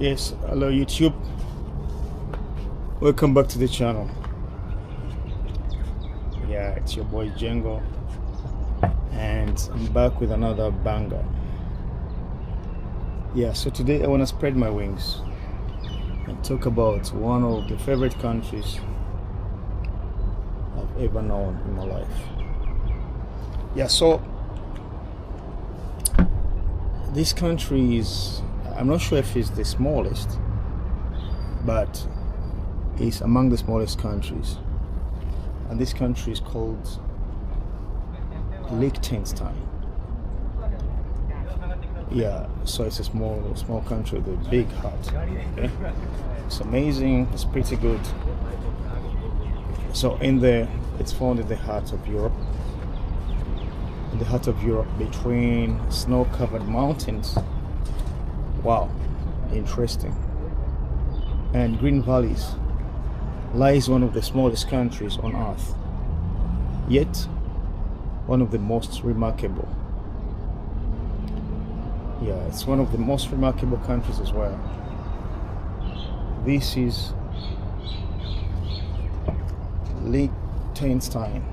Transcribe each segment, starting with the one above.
Yes, hello YouTube. Welcome back to the channel. Yeah, it's your boy Django, and I'm back with another banger. Yeah, so today I want to spread my wings and talk about one of the favorite countries I've ever known in my life. Yeah, so this country is, I'm not sure if it's the smallest, but it's among the smallest countries. And this country is called Liechtenstein. Yeah, so it's a small country with a big heart. Okay? It's amazing, it's pretty good. So it's found in the heart of Europe. In the heart of Europe, between snow-covered mountains. Wow, interesting. And green valleys, lies one of the smallest countries on earth, yet one of the most remarkable. Yeah, it's one of the most remarkable countries as well. This is Liechtenstein.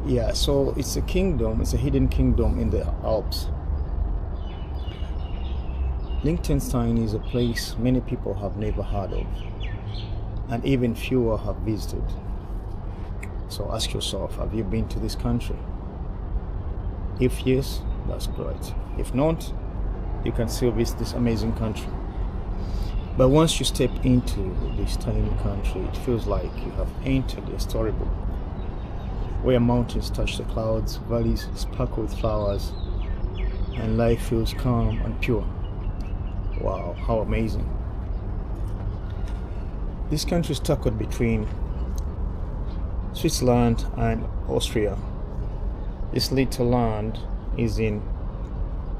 Yeah, so it's a kingdom, it's a hidden kingdom in the Alps. Liechtenstein is a place many people have never heard of, and even fewer have visited. So ask yourself, have you been to this country? If yes, that's great. If not, you can still visit this amazing country. But once you step into this tiny country, it feels like you have entered a storybook, where mountains touch the clouds, valleys sparkle with flowers, and life feels calm and pure. Wow, how amazing. This country is tucked between Switzerland and Austria. This little land is in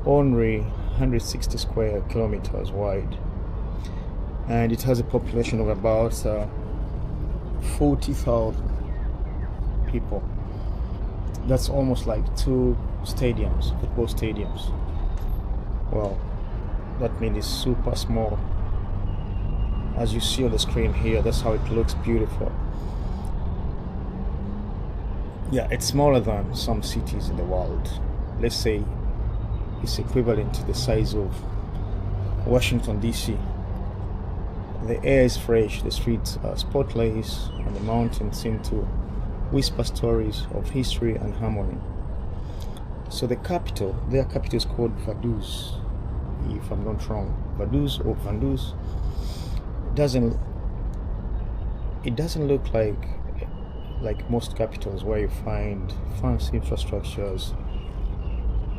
only 160 square kilometers wide, and it has a population of about 40,000 people. That's almost like 2 stadiums, football stadiums. Well, that means it's super small. As you see on the screen here, that's how it looks, beautiful. Yeah, it's smaller than some cities in the world. Let's say it's equivalent to the size of Washington DC. The air is fresh, the streets are spotless, and the mountains seem to whisper stories of history and harmony. So their capital is called Vaduz, if I'm not wrong. Vaduz or Vaduz. It doesn't look like most capitals where you find fancy infrastructures,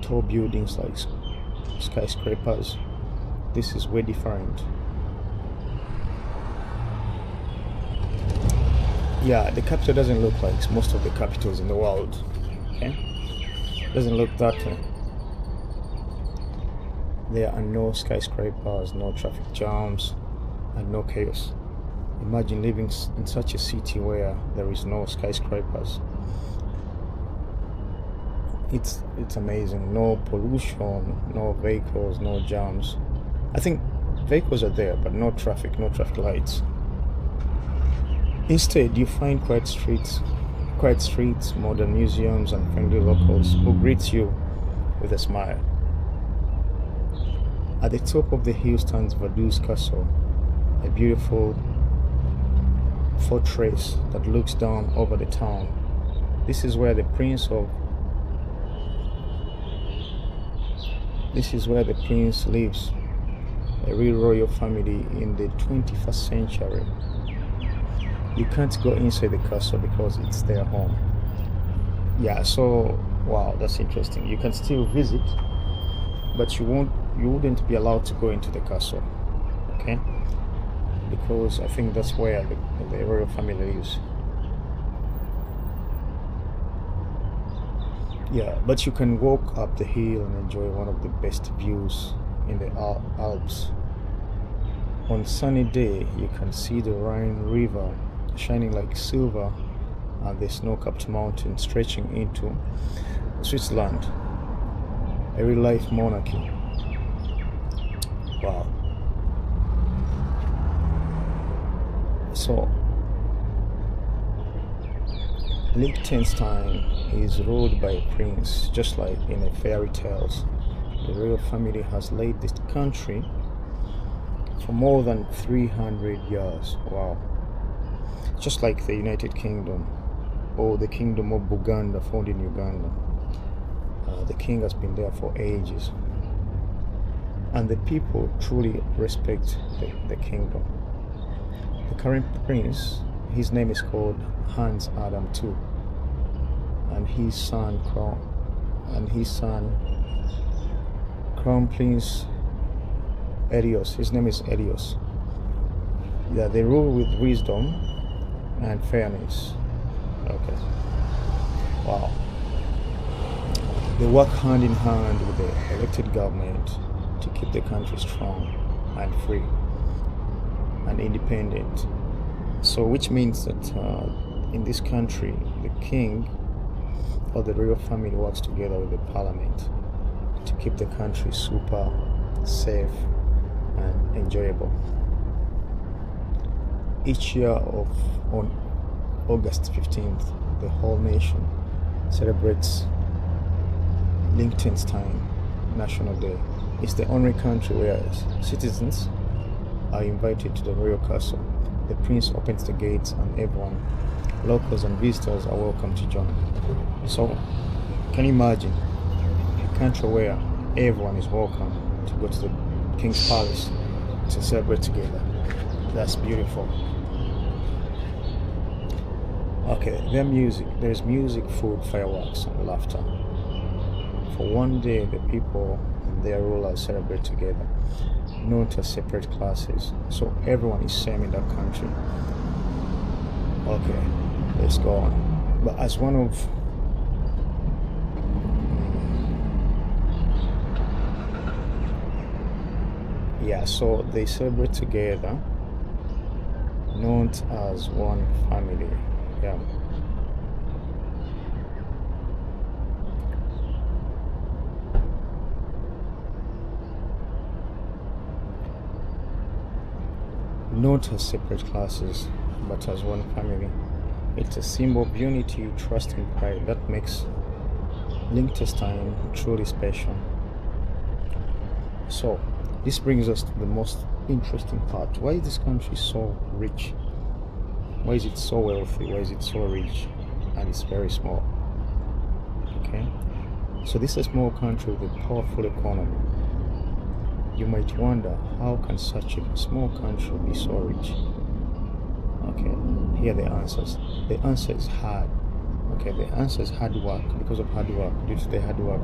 tall buildings like skyscrapers. This is way different. Yeah, the capital doesn't look like most of the capitals in the world. Okay, doesn't look that way. There are no skyscrapers, no traffic jams, and no chaos. Imagine living in such a city where there is no skyscrapers. It's amazing. No pollution, no vehicles, no jams. I think vehicles are there, but no traffic lights. Instead, you find quiet streets, modern museums, and friendly locals who greet you with a smile. At the top of the hill stands Vaduz Castle, a beautiful fortress that looks down over the town. This is where the prince lives, a real royal family in the 21st century. You can't go inside the castle because it's their home. Yeah, so wow, that's interesting. You can still visit, but you wouldn't be allowed to go into the castle, okay? Because I think that's where the royal family lives. Yeah, but you can walk up the hill and enjoy one of the best views in the Alps. On sunny day, you can see the Rhine River shining like silver and the snow-capped mountains stretching into Switzerland, a real-life monarchy. Wow. So Liechtenstein is ruled by a prince, just like in the fairy tales. The royal family has led this country for more than 300 years. Wow. Just like the United Kingdom or the Kingdom of Buganda found in Uganda. The king has been there for ages. And the people truly respect the kingdom. The current prince, his name is called Hans Adam II, and his son Crown Prince Elios. His name is Elios. Yeah, they rule with wisdom and fairness. Okay. Wow. They work hand in hand with the elected government to keep the country strong and free and independent. So which means that in this country, the king or the royal family works together with the parliament to keep the country super safe and enjoyable. Each year on August 15th, the whole nation celebrates Liechtenstein National Day. It's the only country where citizens are invited to the royal castle. The prince opens the gates and everyone, locals and visitors, are welcome to join. So, can you imagine a country where everyone is welcome to go to the king's palace to celebrate together? That's beautiful. Okay, there's music, food, fireworks, and laughter. For one day, the people and their rulers celebrate together, not as separate classes. So everyone is same in that country. Okay, let's go on. But as one of so they celebrate together, not as one family. Yeah. Not as separate classes, but as one family. It's a symbol of unity, trust, and pride that makes Liechtenstein truly special. So, this brings us to the most interesting part. Why is this country so rich? Why is it so wealthy? Why is it so rich? And it's very small. Okay? So this is a small country with a powerful economy. You might wonder, how can such a small country be so rich? Okay, here are the answers. The answer is hard. Okay, the answer is hard work. Because of hard work, due to the hard work,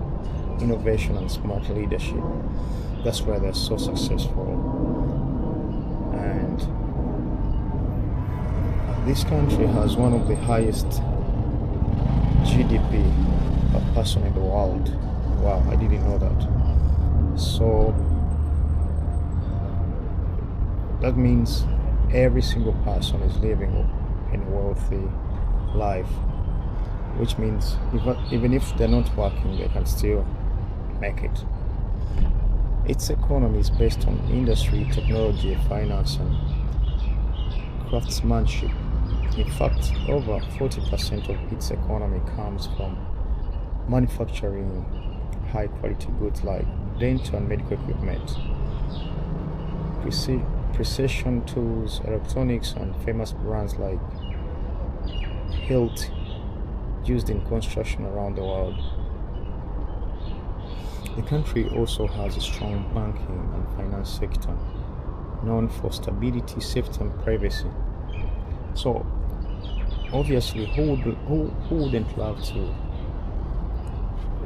innovation and smart leadership. That's why they're so successful. And this country has one of the highest GDP per person in the world. Wow, I didn't know that. So that means every single person is living in a wealthy life, which means even if they're not working, they can still make it. Its economy is based on industry, technology, finance, and craftsmanship. In fact, over 40% of its economy comes from manufacturing high quality goods like dental and medical equipment, precision tools, electronics, and famous brands like Hilt used in construction around the world. The country also has a strong banking and finance sector, known for stability, safety, and privacy. So, obviously, who wouldn't love to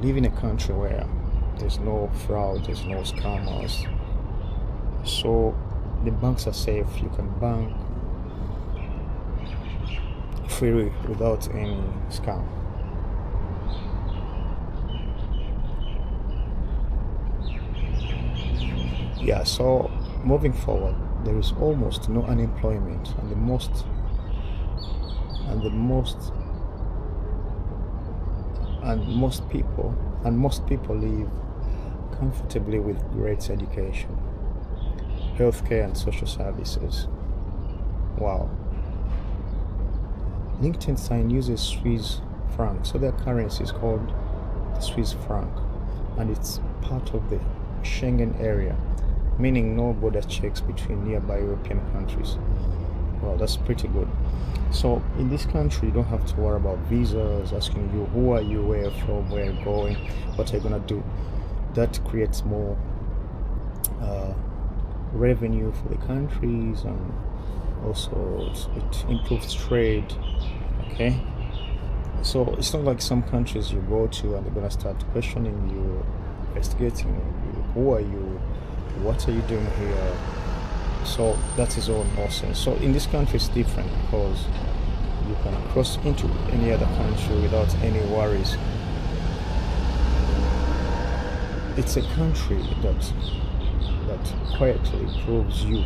live in a country where there's no fraud, there's no scammers? So, the banks are safe. You can bank freely without any scam. Yeah, so moving forward, there is almost no unemployment, and most people live comfortably with great education. healthcare and social services. Wow. Liechtenstein uses Swiss franc, so their currency is called Swiss franc, and it's part of the Schengen area, meaning no border checks between nearby European countries. Well, that's pretty good. So in this country, you don't have to worry about visas asking you who are you, where you're from, where you're going, what are you gonna do. That creates more revenue for the countries, and also it improves trade. Okay, so it's not like some countries you go to and they're gonna start questioning you, investigating you, who are you, what are you doing here. So that is all nonsense. So in this country it's different, because you can cross into any other country without any worries. It's a country that quietly proves you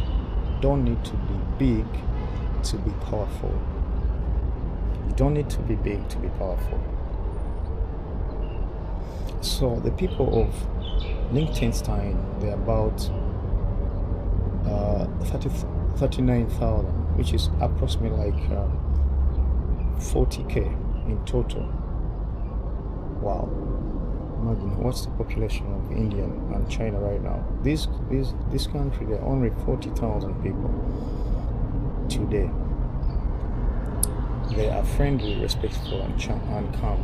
don't need to be big to be powerful. You don't need to be big to be powerful. So the people of Liechtenstein, they're about 39,000, which is approximately like 40k in total. Wow. Imagine what's the population of India and China right now. This country, there are only 40,000 people today. They are friendly, respectful, and calm.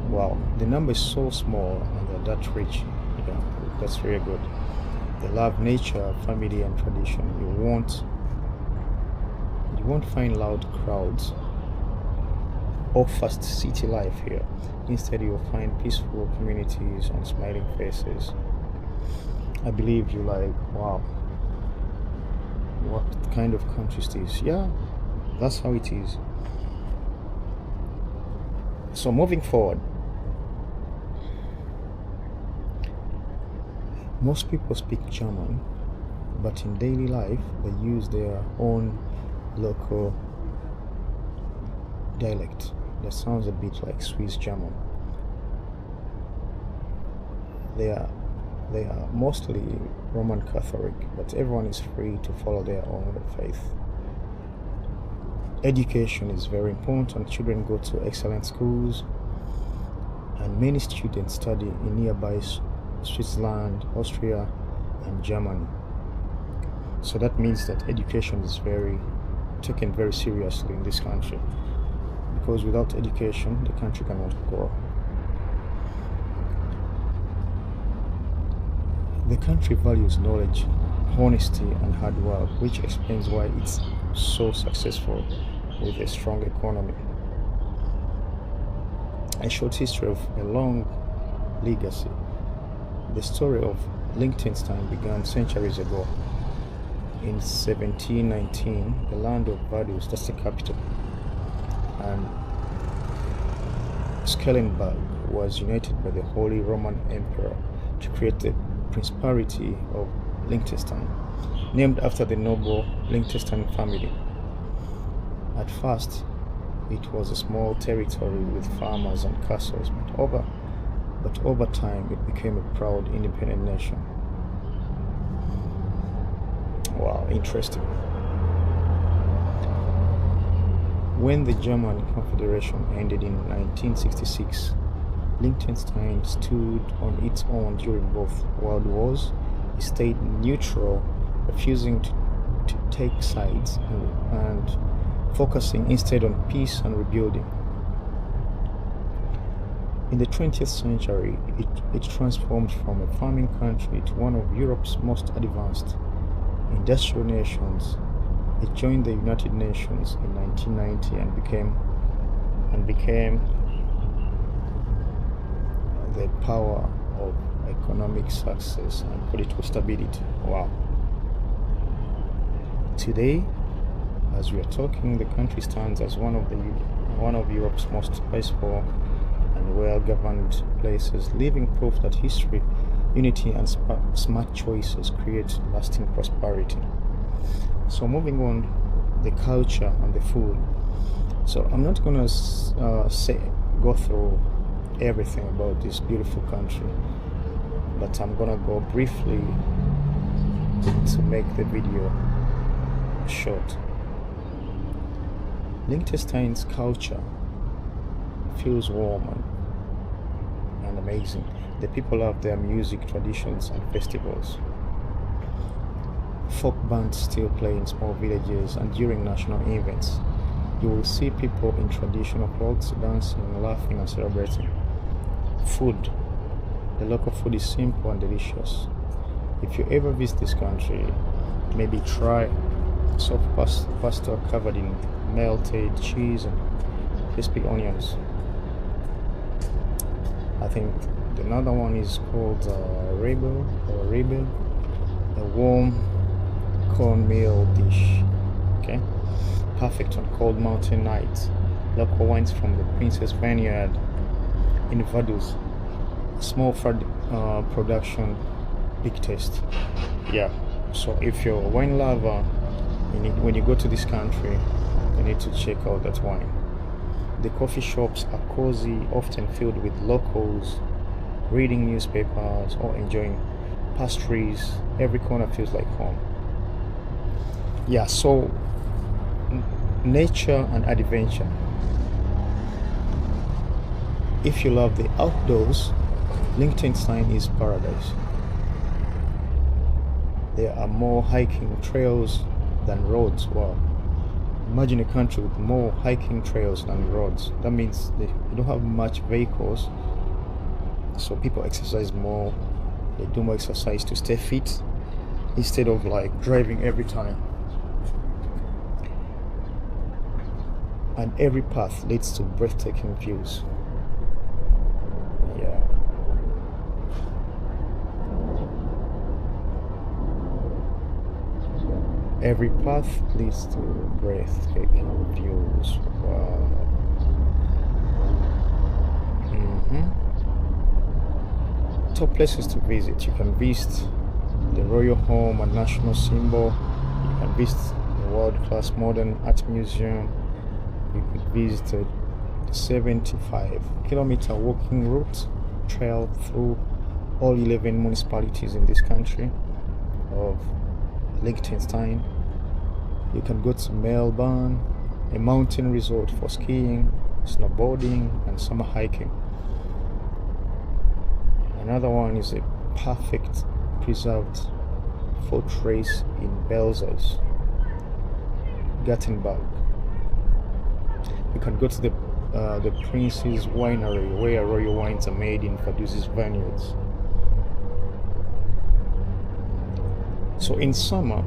Wow, the number is so small and they're that rich. Yeah, that's really good. They love nature, family, and tradition. You won't find loud crowds or fast city life here. Instead, you'll find peaceful communities and smiling faces. I believe you like, wow, what kind of country is this? Yeah, that's how it is. So moving forward, most people speak German, but in daily life they use their own local dialect that sounds a bit like Swiss German. They are mostly Roman Catholic, but everyone is free to follow their own faith. Education is very important. Children go to excellent schools, and many students study in nearby Switzerland, Austria, and Germany. So that means that education is taken very seriously in this country, because without education the country cannot grow. The country values knowledge, honesty, and hard work, which explains why it's so successful with a strong economy. A short history of a long legacy. The story of Liechtenstein began centuries ago. In 1719, the land of Vaduz, that's the capital, and Schellenberg was united by the Holy Roman Emperor to create the Principality of Liechtenstein, named after the noble Liechtenstein family. At first, it was a small territory with farmers and castles, but over time it became a proud independent nation. Wow, interesting. When the German Confederation ended in 1966, Liechtenstein stood on its own during both world wars. It stayed neutral, refusing to take sides and focusing instead on peace and rebuilding. In the 20th century, it transformed from a farming country to one of Europe's most advanced industrial nations. It joined the United Nations in 1990 and became the power of economic success and political stability. Wow. Today, as we are talking, the country stands as one of Europe's most peaceful and well-governed places, living proof that history, unity, and smart choices create lasting prosperity. So moving on, the culture and the food. So I'm not gonna go through everything about this beautiful country, but I'm gonna go briefly to make the video short. Liechtenstein's culture feels warm and amazing. The people have their music traditions and festivals. Folk bands still play in small villages, and during national events, you will see people in traditional clothes dancing, laughing, and celebrating. Food. The local food is simple and delicious. If you ever visit this country, maybe try soft pasta covered in melted cheese and crispy onions. I think another one is called rebel, a warm cornmeal dish. Okay, perfect on cold mountain nights. Local wines from the Princess Vineyard in Vaduz. Small production, big taste. Yeah. So if you're a wine lover, when you go to this country, you need to check out that wine. The coffee shops are cozy, often filled with locals reading newspapers or enjoying pastries. Every corner feels like home. Yeah, so nature and adventure. If you love the outdoors, Liechtenstein is paradise. There are more hiking trails than roads. Wow. Imagine a country with more hiking trails than roads. That means you don't have much vehicles, so people exercise more. They do more exercise to stay fit instead of like driving every time. And every path leads to breathtaking views. Yeah. Every path leads to breathtaking views. Wow. Top places to visit. You can visit the royal home and national symbol. You can visit the world-class modern art museum. You could visit the 75-kilometer walking route trail through all 11 municipalities in this country of Liechtenstein. You can go to Melbourne, a mountain resort for skiing, snowboarding, and summer hiking. Another one is a perfect preserved fortress in Belzers, Gothenburg. You can go to the Prince's Winery, where royal wines are made in Vaduz's vineyards. So in summer,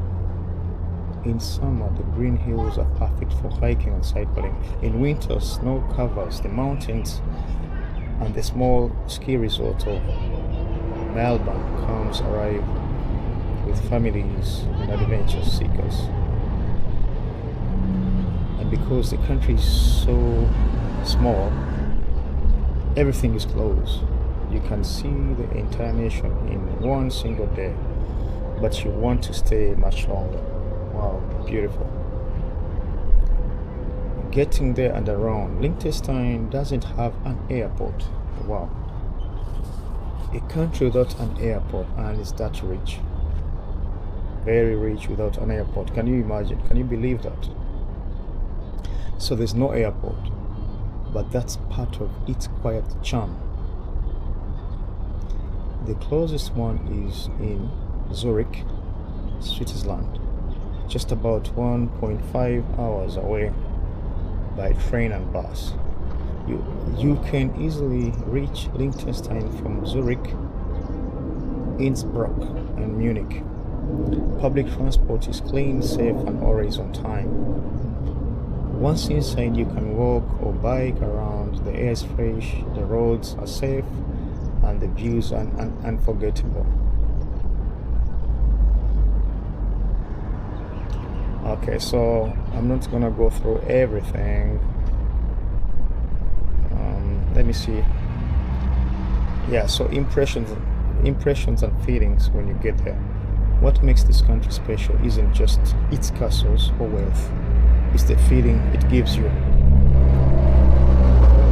the green hills are perfect for hiking and cycling. In winter, snow covers the mountains, and the small ski resort of Melbourne comes arrive with families and adventure seekers. And because the country is so small, everything is close. You can see the entire nation in one single day, but you want to stay much longer. Wow, beautiful. Getting there and around. Liechtenstein doesn't have an airport. Wow. A country without an airport, and it's that rich. Very rich without an airport. Can you imagine? Can you believe that? So there's no airport, but that's part of its quiet charm. The closest one is in Zurich, Switzerland, just about 1.5 hours away by train and bus. You can easily reach Liechtenstein from Zurich, Innsbruck, and Munich. Public transport is clean, safe, and always on time. Once inside, you can walk or bike around. The air is fresh, the roads are safe, and the views are unforgettable. Okay, so I'm not gonna go through everything. Let me see. Yeah, so impressions and feelings when you get there. What makes this country special isn't just its castles or wealth, it's the feeling it gives you.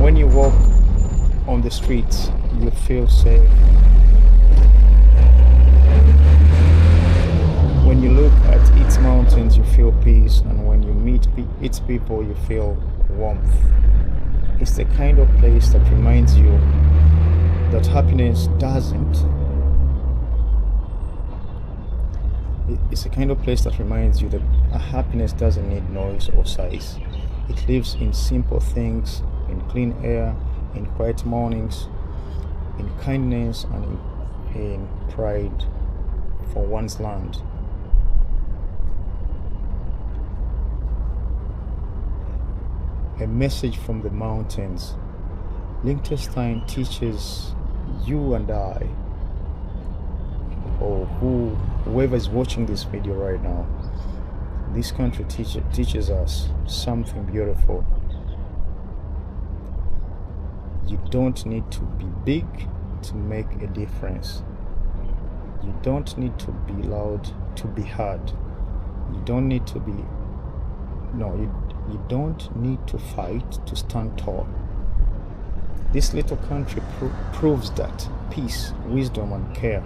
When you walk on the streets, you feel safe. place, and when you meet its people, you feel warmth. It's the kind of place that reminds you that happiness doesn't. It's the kind of place that reminds you that happiness doesn't need noise or size. It lives in simple things, in clean air, in quiet mornings, in kindness, and in pride for one's land. A message from the mountains. Liechtenstein teaches you and I, or whoever is watching this video right now, this country teaches us something beautiful. You don't need to be big to make a difference. You don't need to be loud to be heard. You don't need to be you don't need to fight to stand tall. This little country proves that peace, wisdom, and care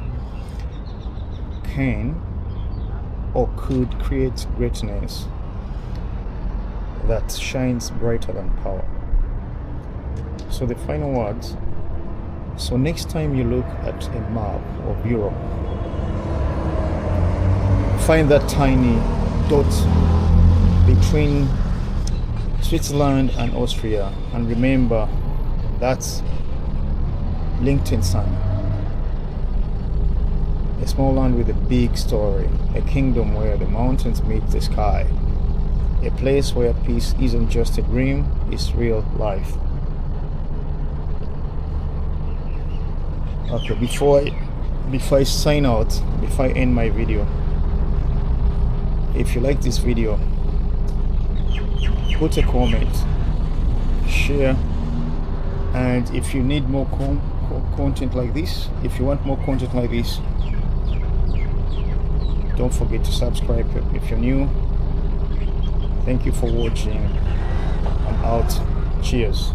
can or could create greatness that shines brighter than power. So the final words. So next time you look at a map of Europe, find that tiny dot between Switzerland and Austria, and remember that's Liechtenstein. A small land with a big story, a kingdom where the mountains meet the sky, a place where peace isn't just a dream, it's real life. Okay, before I sign out, before I end my video, if you like this video, put a comment, share, and if you need more content like this, if you want more content like this, don't forget to subscribe if you're new. Thank you for watching. I'm out. Cheers.